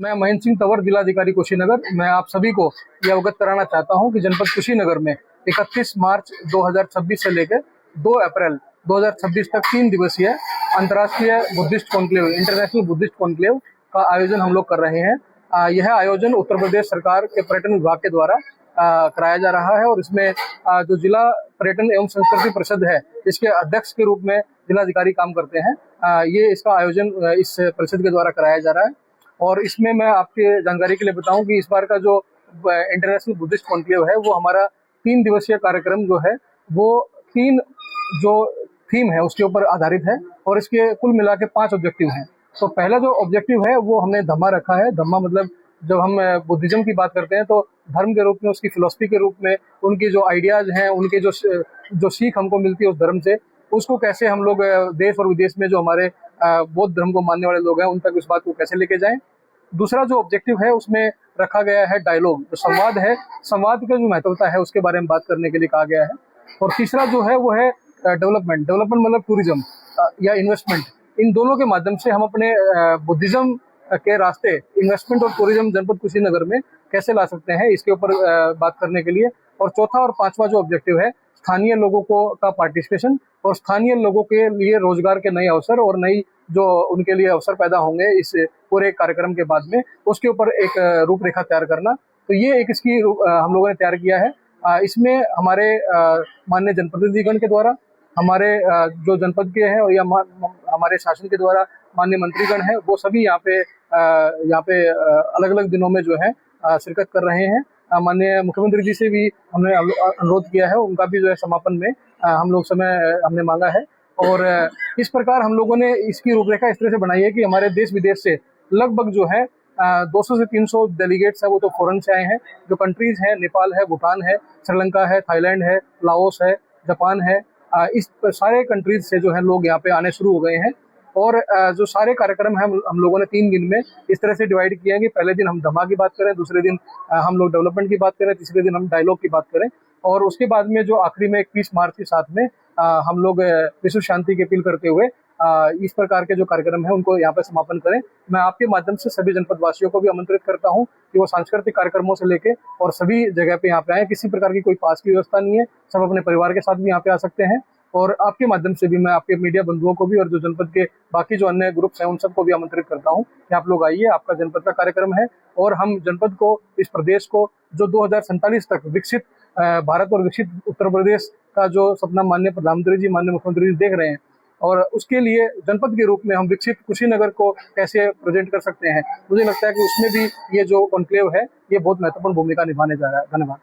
मैं महेंद्र सिंह तंवर, जिलाधिकारी कुशीनगर। मैं आप सभी को ये अवगत कराना चाहता हूं कि जनपद कुशीनगर में 31 मार्च 2026 से लेकर 2 अप्रैल 2026 तक 3 दिवसीय अंतर्राष्ट्रीय Buddhist conclave, international Buddhist conclave का आयोजन हम लोग कर रहे हैं। यह आयोजन उत्तर प्रदेश सरकार के पर्यटन विभाग के द्वारा कराया जा रहा है और इसमें जो जिला पर्यटन एवं संस्कृति परिषद है, इसके अध्यक्ष के रूप में जिलाधिकारी काम करते हैं। ये इसका आयोजन इस परिषद के द्वारा कराया जा रहा है। और इसमें मैं आपके जानकारी के लिए बताऊं कि इस बार का जो इंटरनेशनल बुद्धिस्ट कॉन्क्लेव है, वो हमारा 3 दिवसीय कार्यक्रम जो है वो 3 जो थीम है उसके ऊपर आधारित है और इसके कुल मिला के 5 ऑब्जेक्टिव हैं। तो पहला जो ऑब्जेक्टिव है वो हमने धम्मा रखा है। धम्मा मतलब जब हम बुद्धिज्म की बात करते हैं तो धर्म के रूप में, उसकी फिलॉसफी के रूप में, उनकी जो आइडियाज हैं, उनके जो सीख हमको मिलती है उस धर्म से, उसको कैसे हम लोग देश और विदेश में जो हमारे बौद्ध धर्म को मानने वाले लोग हैं उन तक इस बात को कैसे लेके जाएं। दूसरा जो ऑब्जेक्टिव है उसमें रखा गया है डायलॉग, जो संवाद है, संवाद का जो महत्वता है उसके बारे में बात करने के लिए कहा गया है। और तीसरा जो है वो है डेवलपमेंट मतलब टूरिज्म या इन्वेस्टमेंट। इन दोनों के माध्यम से हम अपने बुद्धिज्म के रास्ते इन्वेस्टमेंट और टूरिज्म जनपद कुशीनगर में कैसे ला सकते हैं, इसके ऊपर बात करने के लिए। और चौथा और पांचवा जो ऑब्जेक्टिव है, स्थानीय लोगों को का पार्टिसिपेशन और स्थानीय लोगों के लिए रोजगार के नए अवसर और नई जो उनके लिए अवसर पैदा होंगे इस पूरे कार्यक्रम के बाद में, उसके ऊपर एक रूपरेखा तैयार करना। तो ये एक इसकी हम लोगों ने तैयार किया है। इसमें हमारे माननीय जनप्रतिनिधिगण के द्वारा, हमारे जो जनपद के हैं और या हमारे शासन के द्वारा माननीय मंत्रीगण हैं, वो सभी यहाँ पे अलग अलग दिनों में जो है शिरकत कर रहे हैं। माननीय मुख्यमंत्री जी से भी हमने अनुरोध किया है, उनका भी जो है समापन में हम लोग समय हमने मांगा है। और इस प्रकार हम लोगों ने इसकी रूपरेखा इस तरह से बनाई है कि हमारे देश विदेश से लगभग जो है 200 से 300 डेलीगेट्स है, वो तो फॉरेन से आए हैं। जो कंट्रीज हैं, नेपाल है, भूटान है, श्रीलंका है, थाईलैंड है, लाओस है, जापान है, इस सारे कंट्रीज से जो है लोग यहाँ पे आने शुरू हो गए हैं। और जो सारे कार्यक्रम हैं हम लोगों ने 3 दिन में इस तरह से डिवाइड किया है कि पहले दिन हम धमा की बात करें, दूसरे दिन हम लोग डेवलपमेंट की बात करें, तीसरे दिन हम डायलॉग की बात करें और उसके बाद में जो आखिरी में 31 मार्च के साथ में हम लोग विश्व शांति की अपील करते हुए इस प्रकार के जो कार्यक्रम है उनको यहाँ पे समापन करें। मैं आपके माध्यम से सभी जनपद वासियों को भी आमंत्रित करता हूँ कि वो सांस्कृतिक कार्यक्रमों से लेके और सभी जगह पे यहाँ पे आए। किसी प्रकार की कोई पास की व्यवस्था नहीं है, सब अपने परिवार के साथ भी यहाँ पे आ सकते हैं। और आपके माध्यम से भी मैं आपके मीडिया बंधुओं को भी और जो जनपद के बाकी जो अन्य ग्रुप्स हैं उन सबको भी आमंत्रित करता हूं कि आप लोग आइए। आपका जनपद का कार्यक्रम है और हम जनपद को, इस प्रदेश को जो 2047 तक विकसित भारत और विकसित उत्तर प्रदेश का जो सपना माननीय प्रधानमंत्री जी, माननीय मुख्यमंत्री जी देख रहे हैं, और उसके लिए जनपद के रूप में हम विकसित कुशीनगर को कैसे प्रेजेंट कर सकते हैं, मुझे लगता है कि उसमें भी ये जो कॉन्क्लेव है ये बहुत महत्वपूर्ण भूमिका निभाने जा रहा है। धन्यवाद।